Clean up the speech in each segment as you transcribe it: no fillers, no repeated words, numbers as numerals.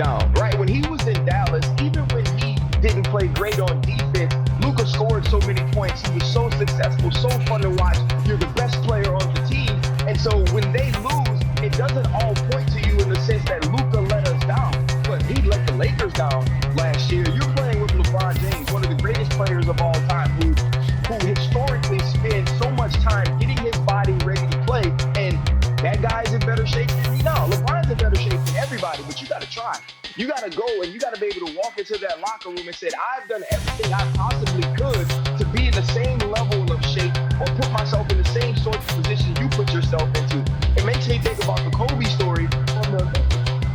down, right? When he was in Dallas, even when he didn't play great on defense, Luka scored so many points. He was so successful, so fun to watch. You're the best player on the team. And so when they lose, it doesn't all point to you in the sense that Luka let us down. But he let the Lakers down last year. You're playing with LeBron James, one of the greatest players of all time, who historically spends so much time getting his body ready to play. And that guy's in better shape than me now. LeBron's in better shape than everybody, but you got to try. You got to go and you got to be able to walk into that locker room and say, I've done everything I possibly could to be in the same level of shape or put myself in the same sort of position you put yourself into. It makes me think about the Kobe story.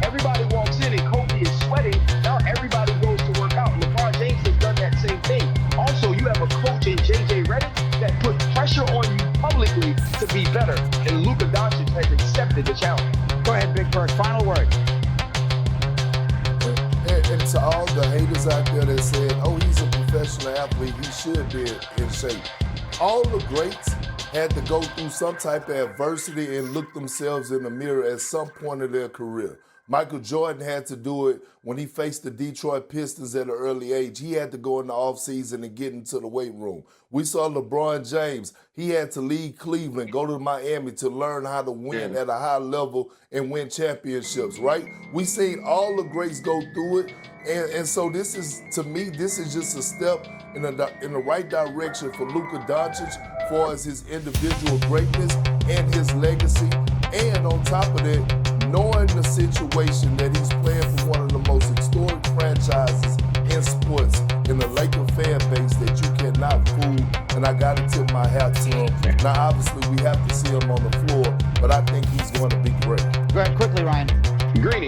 Everybody walks in and Kobe is sweating. Now everybody goes to work out. LeBron James has done that same thing. Also, you have a coach in JJ Redick that put pressure on you publicly to be better. And Luka Doncic has accepted the challenge. Go ahead, Big Perk. Final word. And to all the haters out there that said, oh, he's a professional athlete, he should be in shape. All the greats had to go through some type of adversity and look themselves in the mirror at some point of their career. Michael Jordan had to do it when he faced the Detroit Pistons at an early age. He had to go in the offseason and get into the weight room. We saw LeBron James. He had to leave Cleveland, go to Miami to learn how to win at a high level and win championships, right? We seen all the greats go through it. And so this is, to me, this is just a step in the right direction for Luka Doncic as far as his individual greatness and his legacy. And on top of that, knowing the situation that he's playing for one of the most historic franchises in sports, in the Laker fan base that you cannot fool, and I got to tip my hat to him. Now, obviously, we have to see him on the floor, but I think he's going to be great. Go ahead, quickly, Ryan. Greeny,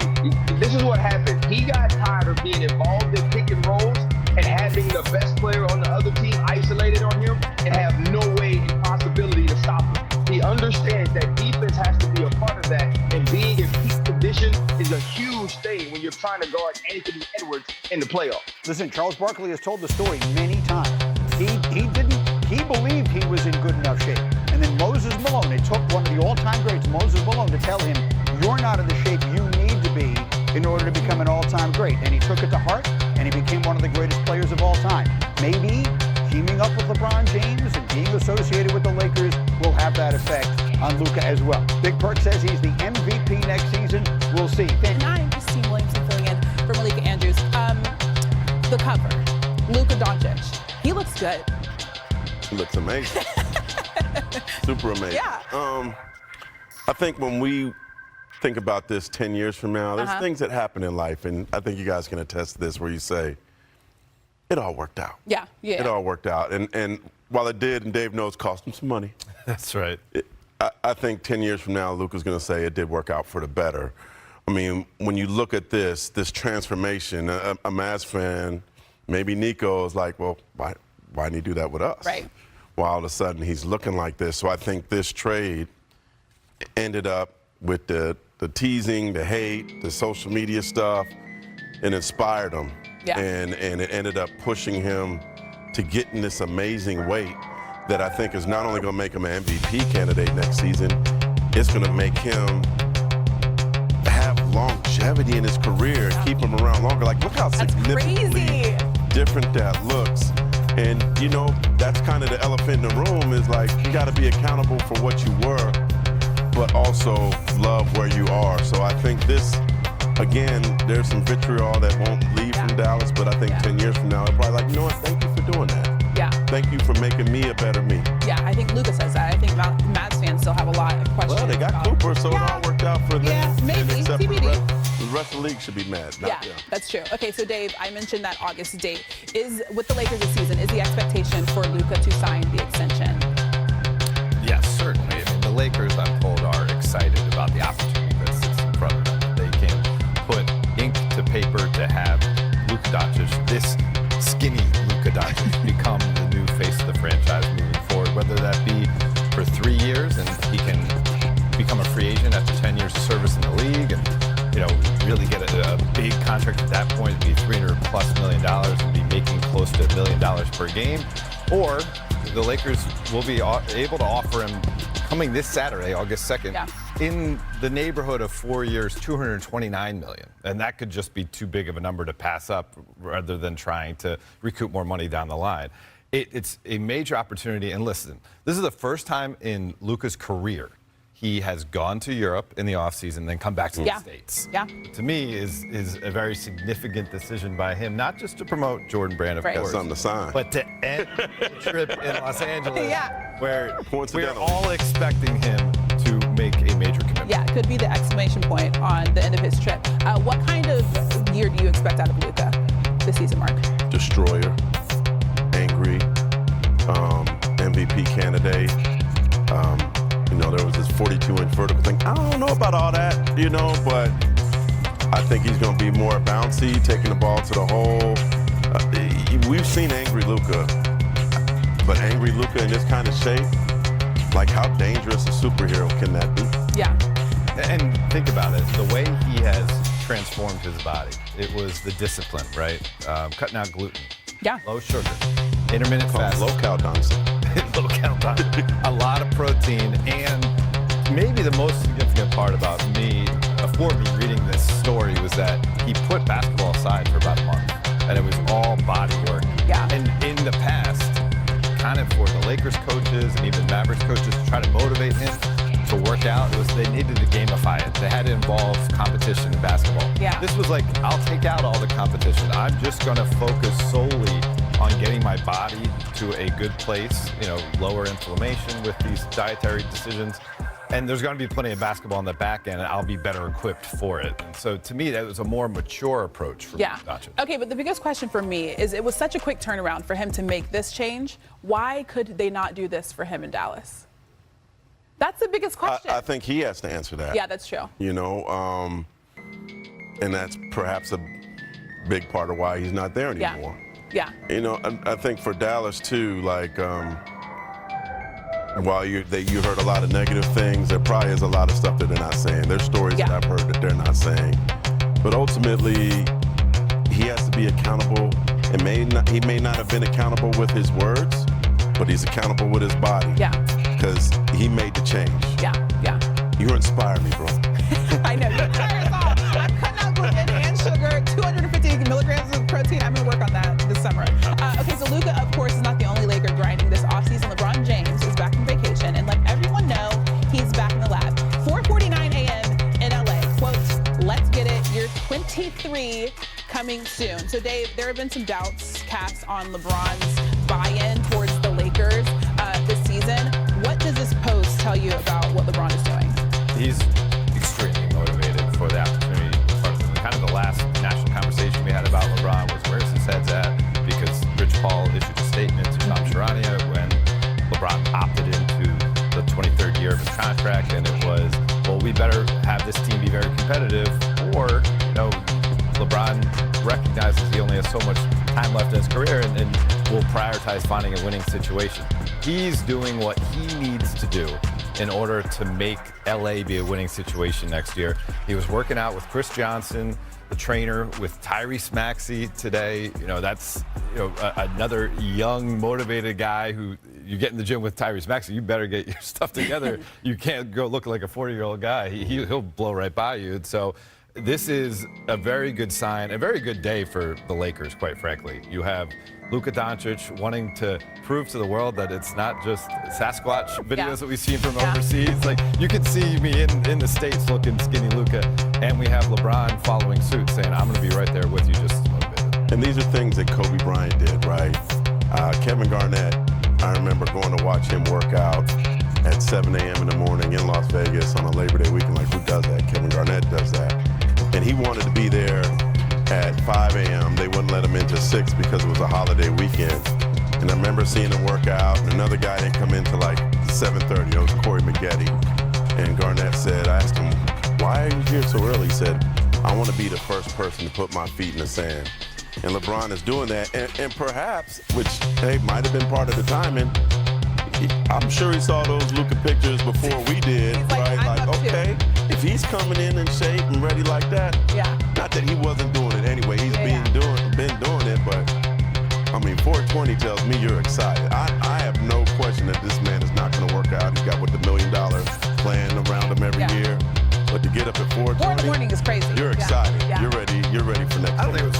this is what happened. He got tired of being involved in pick and rolls and having the best player on the other team isolated on him and have no way and possibility to stop him. He understands that defense has to be a part of that, and being in peak condition is a huge thing when you're trying to guard Anthony Edwards in the playoffs. Listen, Charles Barkley has told the story many times. He believed he was in good enough shape. And then Moses Malone, it took one of the all-time greats, Moses Malone, to tell him, you're not in the shape you need to be in order to become an all-time great. And he took it to heart, and he became one of the greatest players of all time. Maybe teaming up with LeBron James and being associated with the Lakers will have that effect on Luka as well. Big Perk says he's the MVP next season. We'll see. I'm Christine Williamson filling in for Malika Andrews. The cover, Luka Doncic. He looks good. He looks amazing. Super amazing. Yeah. I think when we think about this 10 years from now, there's things that happen in life, and I think you guys can attest to this, where you say, it all worked out. Yeah. It all worked out. And while it did, and Dave knows, cost him some money. That's right. I think 10 years from now, Luka's going to say it did work out for the better. I mean, when you look at this transformation, a Mavs fan, maybe Nico is like, well, why didn't he do that with us? Right. Well, all of a sudden, he's looking like this. So I think this trade ended up with the teasing, the hate, the social media stuff, and inspired him. Yeah. And it ended up pushing him to get in this amazing weight that I think is not only going to make him an MVP candidate next season, it's going to make him have longevity in his career, keep him around longer. Like, look how significantly different that looks. And, you know, that's kind of the elephant in the room is like, you got to be accountable for what you were, but also love where you are. So I think this, again, there's some vitriol that won't leave from Dallas, but I think 10 years from now, they're probably like, you know what, thank you for doing that. Yeah. Thank you for making me a better me. Yeah, I think Luka says that. I think Mavs fans still have a lot of questions. Well, they got Cooper, so it all worked out for them. Yeah, maybe. Except for TBD. the rest of the league should be mad. Not them. That's true. Okay, so Dave, I mentioned that August date. Is with the Lakers this season, is the expectation for Luka to sign the extension? Yes, certainly. I mean, the Lakers, I'm told, are excited about the opportunity that sits in front of them. They can put ink to paper to have Luka Doncic, this skinny Luka Doncic, become the new face of the franchise moving forward, whether that be for 3 years and he can become a free agent after 10 years of service in the league and, you know, really get a big contract at that point, be $300+ million and be making close to $1 million per game, or the Lakers will be able to offer him coming this Saturday, August 2nd, in the neighborhood of 4 years, $229 million. And that could just be too big of a number to pass up rather than trying to recoup more money down the line. It's a major opportunity. And listen, this is the first time in Luka's career he has gone to Europe in the offseason, then come back to the States. To me, is a very significant decision by him, not just to promote Jordan Brand, of course, something to sign, but to end the trip in Los Angeles, where we're all expecting him to make a major commitment. Yeah, it could be the exclamation point on the end of his trip. What kind of year do you expect out of Luka this season, Mark? Destroyer, angry, MVP candidate. You know, there was this 42-inch vertical thing. I don't know about all that, you know, but I think he's going to be more bouncy, taking the ball to the hole. We've seen angry Luka, but angry Luka in this kind of shape, like how dangerous a superhero can that be? Yeah. And think about it, the way he has transformed his body. It was the discipline, right? Cutting out gluten, low sugar, intermittent fasting, low cal dancing. Low cal dancing. A lot of protein, and maybe the most significant part about me, for me reading this story, was that he put basketball aside for about a month, and it was all body work. And in the past, kind of for the Lakers coaches and even Mavericks coaches to try to motivate him to work out, it was they needed to gamify it. They had to involve competition in basketball. This was like, I'll take out all the competition. I'm just going to focus solely on getting my body to a good place, you know, lower inflammation with these dietary decisions. And there's going to be plenty of basketball on the back end, and I'll be better equipped for it. And so to me, that was a more mature approach for Doncic. Okay, but the biggest question for me is, it was such a quick turnaround for him to make this change. Why could they not do this for him in Dallas? That's the biggest question. I think he has to answer that. Yeah, that's true. You know, and that's perhaps a big part of why he's not there anymore. Yeah. You know, I think for Dallas too, like, while you heard a lot of negative things, there probably is a lot of stuff that they're not saying. There's stories that I've heard that they're not saying. But ultimately, he has to be accountable. He may not have been accountable with his words, but he's accountable with his body. Because he made the change. You inspire me, bro. I know. You inspire us all. I'm cutting out gluten and sugar, 250 milligrams of protein. I'm going to work on that this summer. Okay, so Luka, of course, is not the only Laker grinding this offseason. LeBron James is back from vacation, and let everyone know he's back in the lab. 4:49 a.m. in LA. Quote, let's get it. You're 23 coming soon. So, Dave, there have been some doubts cast on LeBron's buy-in towards the Lakers this season. What does this post tell you about what LeBron is doing? He's extremely motivated for the opportunity. Kind of the last national conversation we had about LeBron was, where's his head's at? Because Rich Paul issued a statement to Tom Sharania when LeBron opted into the 23rd year of his contract, and it was, well, we better have this team be very competitive, or, you know, LeBron recognizes he only has so much time left in his career and will prioritize finding a winning situation. He's doing what he needs to do in order to make LA be a winning situation next year. He was working out with Chris Johnson, the trainer, with Tyrese Maxey today. You know, that's, you know, another young, motivated guy who you get in the gym with Tyrese Maxey, you better get your stuff together. You can't go look like a 40-year-old guy. He'll blow right by you. And so this is a very good sign, a very good day for the Lakers, quite frankly. You have Luka Doncic wanting to prove to the world that it's not just Sasquatch videos that we've seen from overseas. Like, you can see me in the States looking skinny Luka, and we have LeBron following suit saying, I'm going to be right there with you just as motivated. And these are things that Kobe Bryant did, right? Kevin Garnett, I remember going to watch him work out at 7 a.m. in the morning in Las Vegas on a Labor Day weekend. Like, who does that? Kevin Garnett does that. And he wanted to be there at 5 a.m. They wouldn't let him into 6 because it was a holiday weekend. And I remember seeing him work out, and another guy didn't come in till like 7:30. It was Corey Maggette. And Garnett said, I asked him, why are you here so early? He said, I want to be the first person to put my feet in the sand. And LeBron is doing that. And perhaps, which, hey, might have been part of the timing, I'm sure he saw those Luka pictures before we did, right? Like, okay, if he's coming in shape and ready like that, not that he wasn't doing it anyway. He's been doing it, but I mean, 420 tells me you're excited. I have no question that this man is not going to work out. He's got, what, the $1 million the morning is crazy. You're excited. Yeah. You're ready for next I don't think year. it was